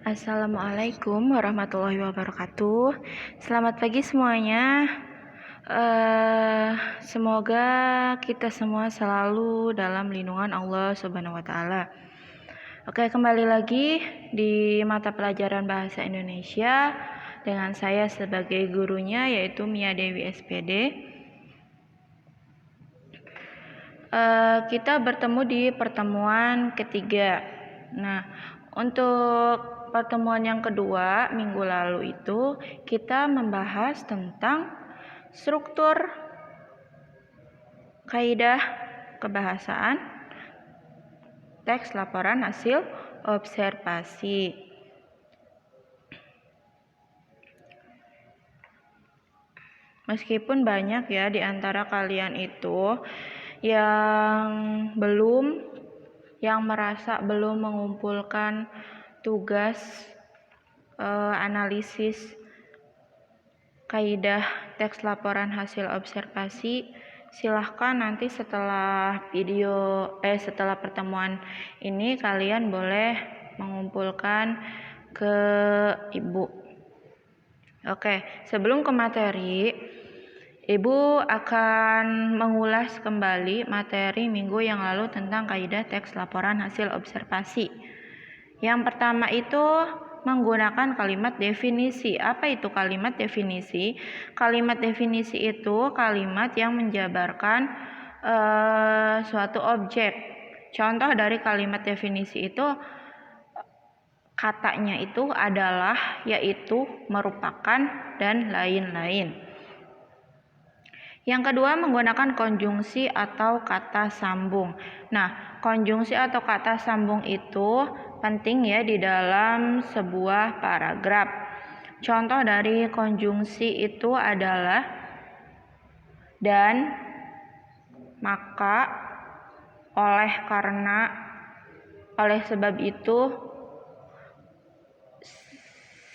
Assalamualaikum warahmatullahi wabarakatuh. Selamat pagi semuanya. Semoga kita semua selalu dalam lindungan Allah Subhanahu wa taala. Oke, kembali lagi di mata pelajaran Bahasa Indonesia dengan saya sebagai gurunya yaitu Mia Dewi SPD. Kita bertemu di pertemuan ketiga. Nah, untuk pertemuan yang kedua minggu lalu itu kita membahas tentang struktur kaidah kebahasaan teks laporan hasil observasi. Meskipun banyak ya di antara kalian itu yang merasa belum mengumpulkan tugas analisis kaidah teks laporan hasil observasi, silahkan nanti setelah pertemuan ini kalian boleh mengumpulkan ke Ibu. Oke, sebelum ke materi, Ibu akan mengulas kembali materi minggu yang lalu tentang kaidah teks laporan hasil observasi. Yang pertama itu menggunakan kalimat definisi. Apa itu kalimat definisi? Kalimat definisi itu kalimat yang menjabarkan suatu objek. Contoh dari kalimat definisi itu katanya itu adalah, yaitu, merupakan, dan lain-lain. Yang kedua, menggunakan konjungsi atau kata sambung. Nah, konjungsi atau kata sambung itu penting ya di dalam sebuah paragraf. Contoh dari konjungsi itu adalah dan, maka, oleh, karena, oleh sebab itu,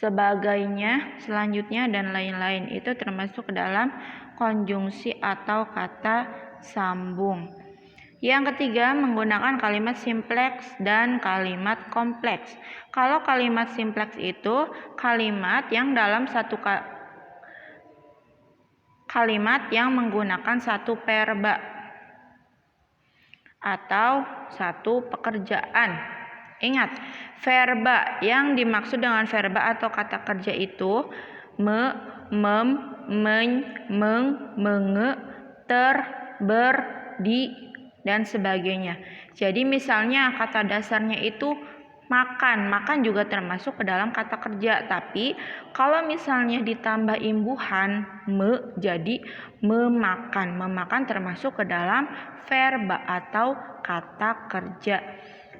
sebagainya, selanjutnya, dan lain-lain. Itu termasuk ke dalam konjungsi atau kata sambung. Yang ketiga, menggunakan kalimat simpleks dan kalimat kompleks. Kalau kalimat simpleks itu kalimat yang dalam satu kalimat yang menggunakan satu verba atau satu pekerjaan. Ingat, verba yang dimaksud dengan verba atau kata kerja itu me, mem, men, meng, menge, ter, ber, di, dan sebagainya. Jadi misalnya kata dasarnya itu makan. Makan juga termasuk ke dalam kata kerja. Tapi kalau misalnya ditambah imbuhan me, jadi memakan. Memakan termasuk ke dalam verba atau kata kerja.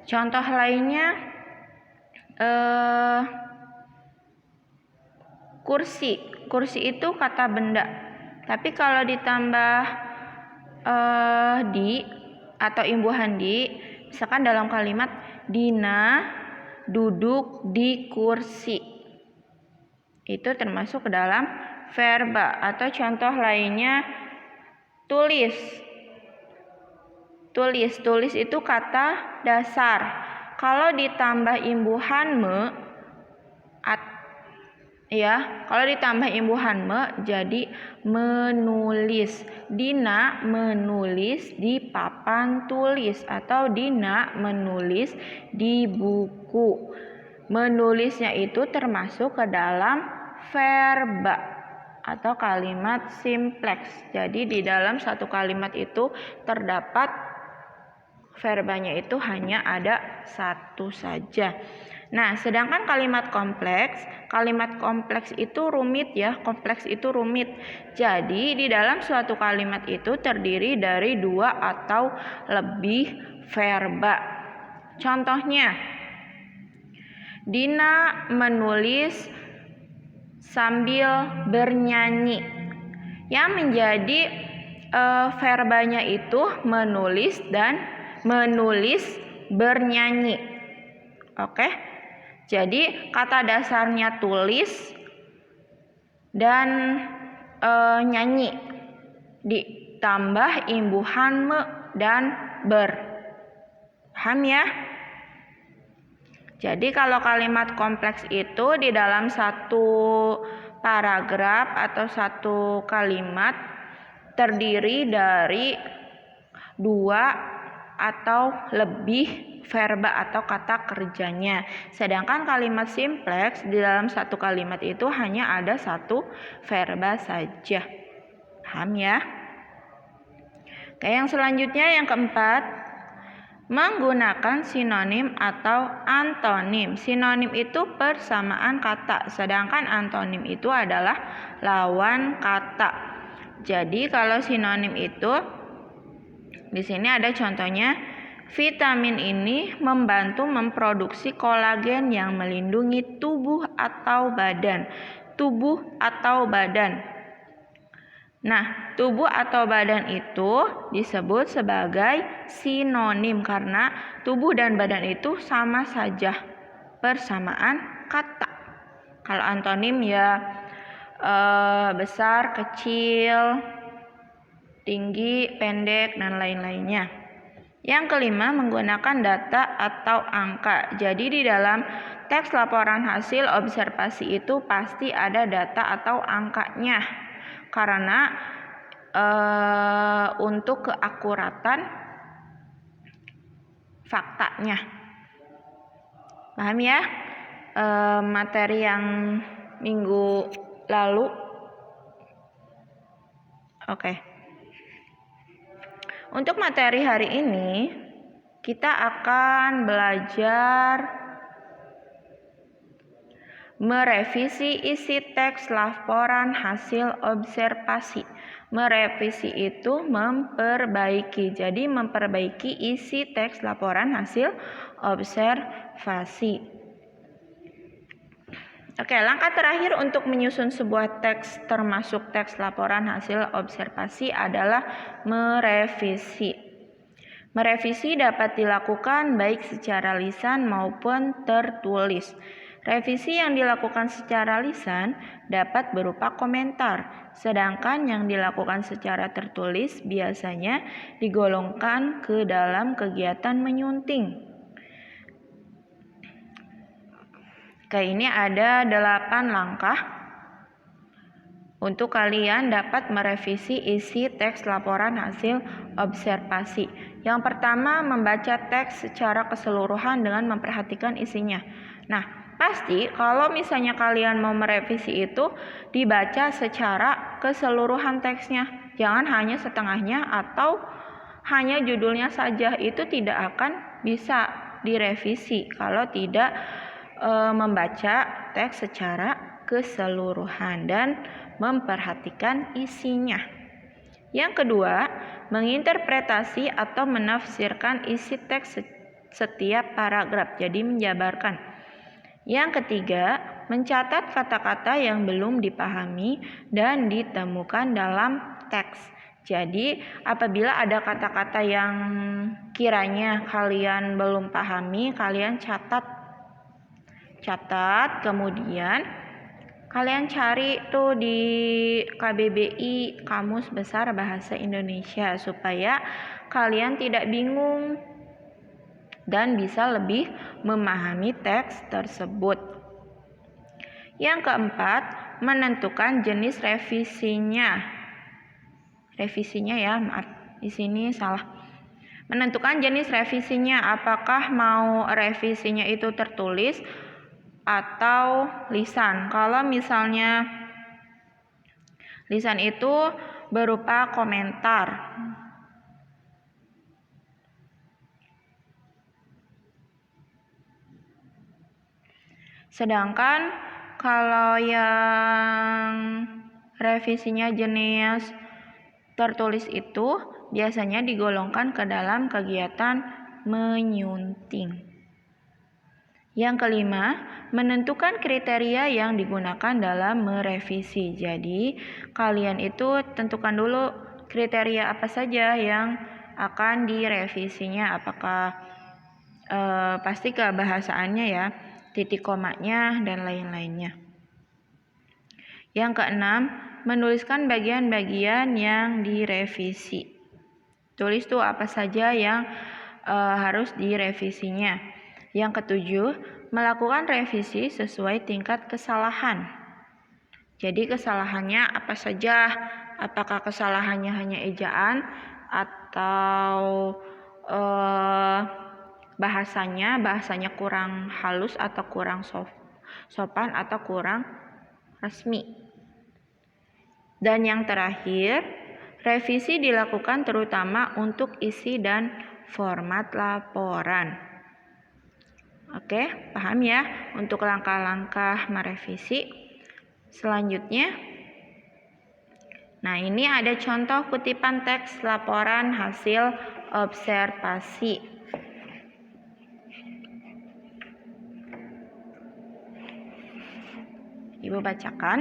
Contoh lainnya kursi. Kursi itu kata benda. Tapi kalau ditambah di atau imbuhan di, misalkan dalam kalimat Dina duduk di kursi, itu termasuk ke dalam verba. Atau contoh lainnya tulis. Tulis itu kata dasar. Kalau ditambah imbuhan kalau ditambah imbuhan jadi menulis. Dina menulis di papan tulis atau Dina menulis di buku. Menulisnya itu termasuk ke dalam verba atau kalimat simpleks. Jadi di dalam satu kalimat itu terdapat verbanya itu hanya ada satu saja. Nah, sedangkan kalimat kompleks itu rumit ya, kompleks itu rumit. Jadi di dalam suatu kalimat itu terdiri dari dua atau lebih verba. Contohnya, Dina menulis sambil bernyanyi. Yang menjadi verbanya itu menulis dan menulis bernyanyi. Oke? Jadi kata dasarnya tulis dan nyanyi ditambah imbuhan me dan ber. Paham ya? Jadi kalau kalimat kompleks itu di dalam satu paragraf atau satu kalimat terdiri dari 2 atau lebih verba atau kata kerjanya. Sedangkan kalimat simpleks di dalam satu kalimat itu hanya ada satu verba saja. Paham ya? Oke, yang selanjutnya yang keempat, menggunakan sinonim atau antonim. Sinonim itu persamaan kata, sedangkan antonim itu adalah lawan kata. Jadi kalau sinonim itu di sini ada contohnya, vitamin ini membantu memproduksi kolagen yang melindungi tubuh atau badan. Tubuh atau badan. Nah, tubuh atau badan itu disebut sebagai sinonim karena tubuh dan badan itu sama saja persamaan kata. Kalau antonim ya besar, kecil, tinggi, pendek, dan lain-lainnya. Yang kelima, menggunakan data atau angka. Jadi di dalam teks laporan hasil observasi itu pasti ada data atau angkanya. Karena untuk keakuratan faktanya. Paham ya? Materi yang minggu lalu. Oke. Untuk materi hari ini, kita akan belajar merevisi isi teks laporan hasil observasi. Merevisi itu memperbaiki. Jadi memperbaiki isi teks laporan hasil observasi. Oke, langkah terakhir untuk menyusun sebuah teks termasuk teks laporan hasil observasi adalah merevisi. Merevisi dapat dilakukan baik secara lisan maupun tertulis. Revisi yang dilakukan secara lisan dapat berupa komentar, sedangkan yang dilakukan secara tertulis biasanya digolongkan ke dalam kegiatan menyunting. Oke, ini ada 8 langkah untuk kalian dapat merevisi isi teks laporan hasil observasi. Yang pertama, membaca teks secara keseluruhan dengan memperhatikan isinya. Nah, pasti kalau misalnya kalian mau merevisi itu dibaca secara keseluruhan teksnya. Jangan hanya setengahnya atau hanya judulnya saja. Itu tidak akan bisa direvisi kalau tidak membaca teks secara keseluruhan dan memperhatikan isinya. Yang kedua, menginterpretasi atau menafsirkan isi teks setiap paragraf, jadi menjabarkan. Yang ketiga, mencatat kata-kata yang belum dipahami dan ditemukan dalam teks. Jadi, apabila ada kata-kata yang kiranya kalian belum pahami, kalian catat, kemudian kalian cari tuh di KBBI, Kamus Besar Bahasa Indonesia, supaya kalian tidak bingung dan bisa lebih memahami teks tersebut. Yang keempat, menentukan jenis revisinya. Revisinya ya, maaf, di sini salah. Menentukan jenis revisinya, apakah mau revisinya itu tertulis atau lisan. Kalau misalnya lisan itu berupa komentar. Sedangkan kalau yang revisinya jenis tertulis itu biasanya digolongkan ke dalam kegiatan menyunting. Yang kelima, menentukan kriteria yang digunakan dalam merevisi. Jadi, kalian itu tentukan dulu kriteria apa saja yang akan direvisinya. Apakah pasti kebahasaannya ya, titik komanya, dan lain-lainnya. Yang keenam, menuliskan bagian-bagian yang direvisi. Tulis tuh apa saja yang harus direvisinya. Yang ketujuh, melakukan revisi sesuai tingkat kesalahan. Jadi kesalahannya apa saja? Apakah kesalahannya hanya ejaan atau bahasanya kurang halus atau kurang sopan atau kurang resmi. Dan yang terakhir, revisi dilakukan terutama untuk isi dan format laporan. Oke, paham ya untuk langkah-langkah merevisi. Selanjutnya, nah ini ada contoh kutipan teks laporan hasil observasi. Ibu bacakan.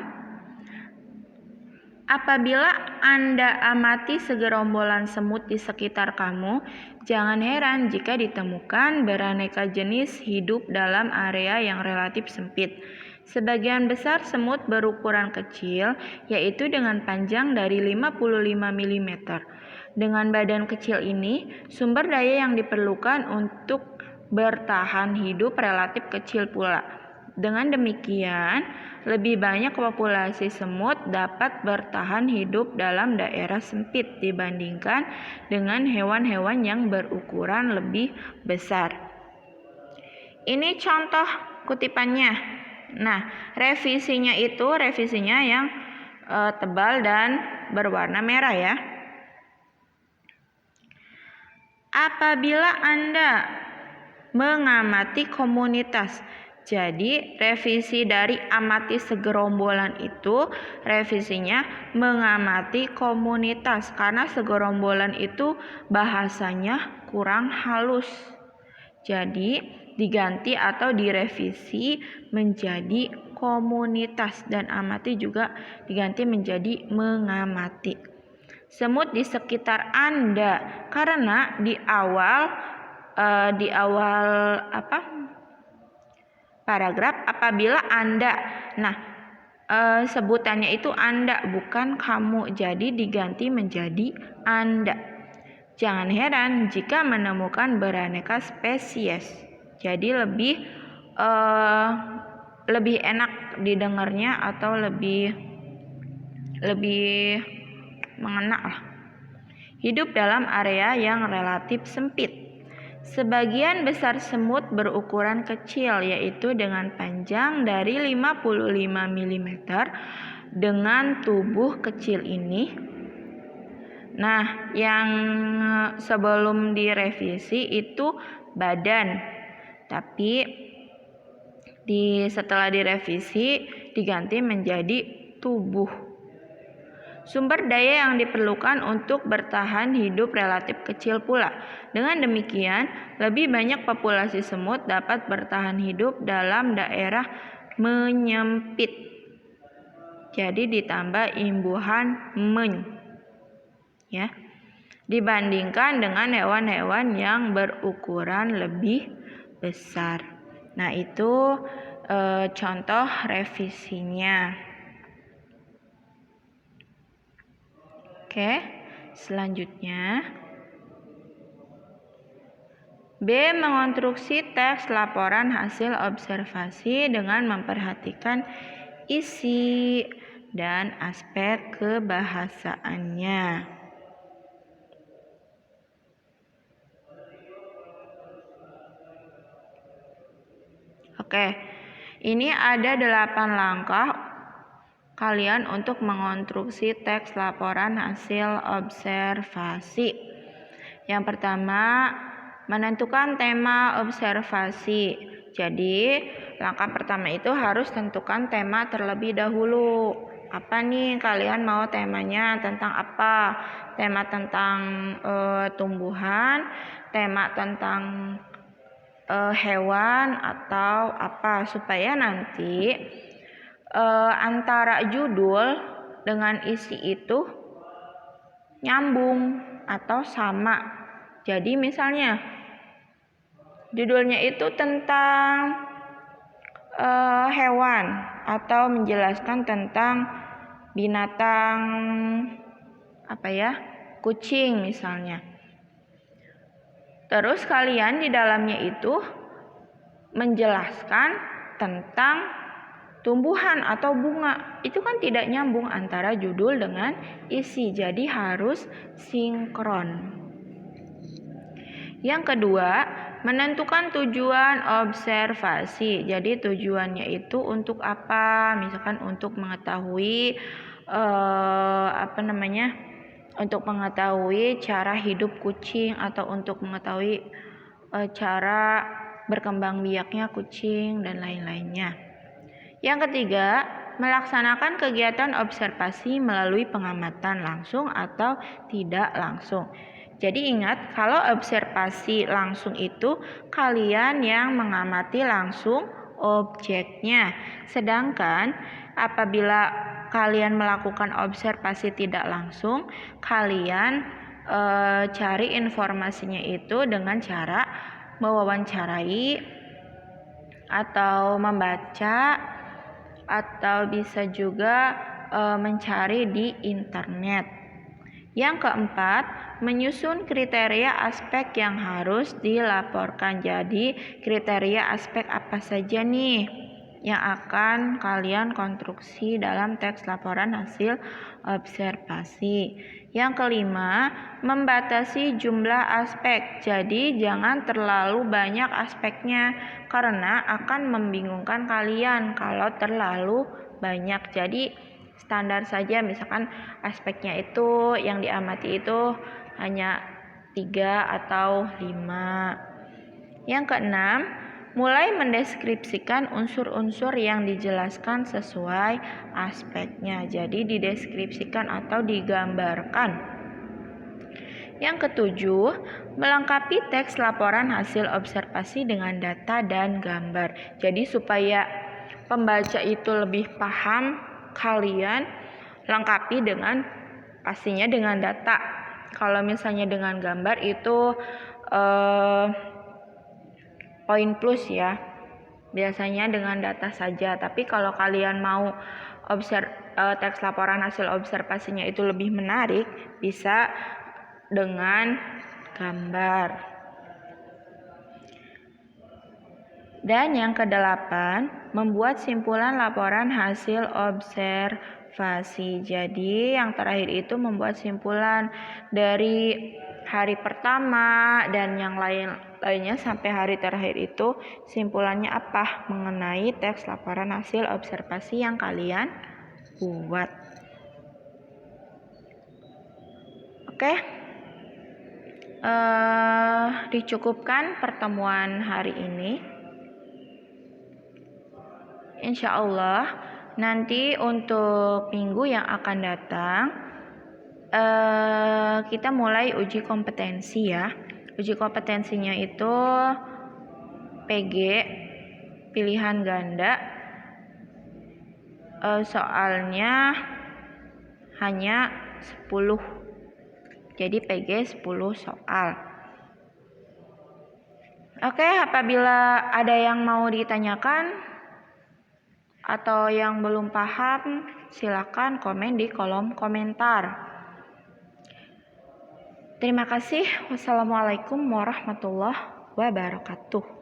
Apabila Anda amati segerombolan semut di sekitar kamu, jangan heran jika ditemukan beraneka jenis hidup dalam area yang relatif sempit. Sebagian besar semut berukuran kecil, yaitu dengan panjang dari 55 mm. Dengan badan kecil ini, sumber daya yang diperlukan untuk bertahan hidup relatif kecil pula. Dengan demikian, lebih banyak populasi semut dapat bertahan hidup dalam daerah sempit dibandingkan dengan hewan-hewan yang berukuran lebih besar. Ini contoh kutipannya. Nah, revisinya yang tebal dan berwarna merah ya. Apabila Anda mengamati komunitas, jadi revisi dari amati segerombolan itu revisinya mengamati komunitas karena segerombolan itu bahasanya kurang halus. Jadi diganti atau direvisi menjadi komunitas dan amati juga diganti menjadi mengamati. Semut di sekitar Anda karena di awal paragraf apabila Anda. Nah, sebutannya itu Anda bukan kamu. Jadi diganti menjadi Anda. Jangan heran jika menemukan beraneka spesies. Jadi lebih enak didengarnya atau lebih mengena lah. Hidup dalam area yang relatif sempit. Sebagian besar semut berukuran kecil, yaitu dengan panjang dari 55 mm dengan tubuh kecil ini. Nah, yang sebelum direvisi itu badan, tapi setelah direvisi diganti menjadi tubuh. Sumber daya yang diperlukan untuk bertahan hidup relatif kecil pula. Dengan demikian, lebih banyak populasi semut dapat bertahan hidup dalam daerah menyempit. Jadi ditambah imbuhan men, ya, dibandingkan dengan hewan-hewan yang berukuran lebih besar. Nah, itu contoh revisinya. Oke, selanjutnya B. Mengonstruksi teks laporan hasil observasi dengan memperhatikan isi dan aspek kebahasaannya. Oke, ini ada 8 langkah kalian untuk mengonstruksi teks laporan hasil observasi. Yang pertama, menentukan tema observasi. Jadi, langkah pertama itu harus tentukan tema terlebih dahulu. Apa nih kalian mau temanya tentang apa? Tema tentang tumbuhan, tema tentang hewan atau apa, supaya nanti antara judul dengan isi itu nyambung atau sama. Jadi misalnya judulnya itu tentang hewan atau menjelaskan tentang binatang kucing misalnya. Terus kalian di dalamnya itu menjelaskan tentang tumbuhan atau bunga. Itu kan tidak nyambung antara judul dengan isi, jadi harus sinkron. Yang kedua, menentukan tujuan observasi. Jadi tujuannya itu untuk apa? Misalkan untuk mengetahui untuk mengetahui cara hidup kucing atau untuk mengetahui cara berkembang biaknya kucing dan lain-lainnya. Yang ketiga, melaksanakan kegiatan observasi melalui pengamatan langsung atau tidak langsung. Jadi ingat, kalau observasi langsung itu kalian yang mengamati langsung objeknya. Sedangkan apabila kalian melakukan observasi tidak langsung, kalian cari informasinya itu dengan cara mewawancarai atau membaca atau bisa juga mencari di internet. Yang keempat, menyusun kriteria aspek yang harus dilaporkan. Jadi, kriteria aspek apa saja nih yang akan kalian konstruksi dalam teks laporan hasil observasi. Yang kelima, membatasi jumlah aspek. Jadi, jangan terlalu banyak aspeknya karena akan membingungkan kalian kalau terlalu banyak. Jadi, standar saja, misalkan aspeknya itu yang diamati itu hanya 3 atau 5. Yang keenam, mulai mendeskripsikan unsur-unsur yang dijelaskan sesuai aspeknya. Jadi dideskripsikan atau digambarkan. Yang ketujuh, melengkapi teks laporan hasil observasi dengan data dan gambar. Jadi supaya pembaca itu lebih paham, kalian lengkapi pastinya dengan data. Kalau misalnya dengan gambar itu poin plus ya. Biasanya dengan data saja. Tapi kalau kalian mau teks laporan hasil observasinya itu lebih menarik, bisa dengan gambar. Dan yang kedelapan, membuat simpulan laporan hasil observasi. Jadi yang terakhir itu membuat simpulan dari hari pertama dan yang lainnya sampai hari terakhir itu simpulannya apa mengenai teks laporan hasil observasi yang kalian buat. Oke. Dicukupkan pertemuan hari ini. Insya Allah nanti untuk minggu yang akan datang kita mulai uji kompetensi ya. Uji kompetensinya itu PG pilihan ganda, soalnya hanya 10. Jadi PG 10 soal. Oke, apabila ada yang mau ditanyakan atau yang belum paham, silakan komen di kolom komentar. Terima kasih. Wassalamualaikum warahmatullahi wabarakatuh.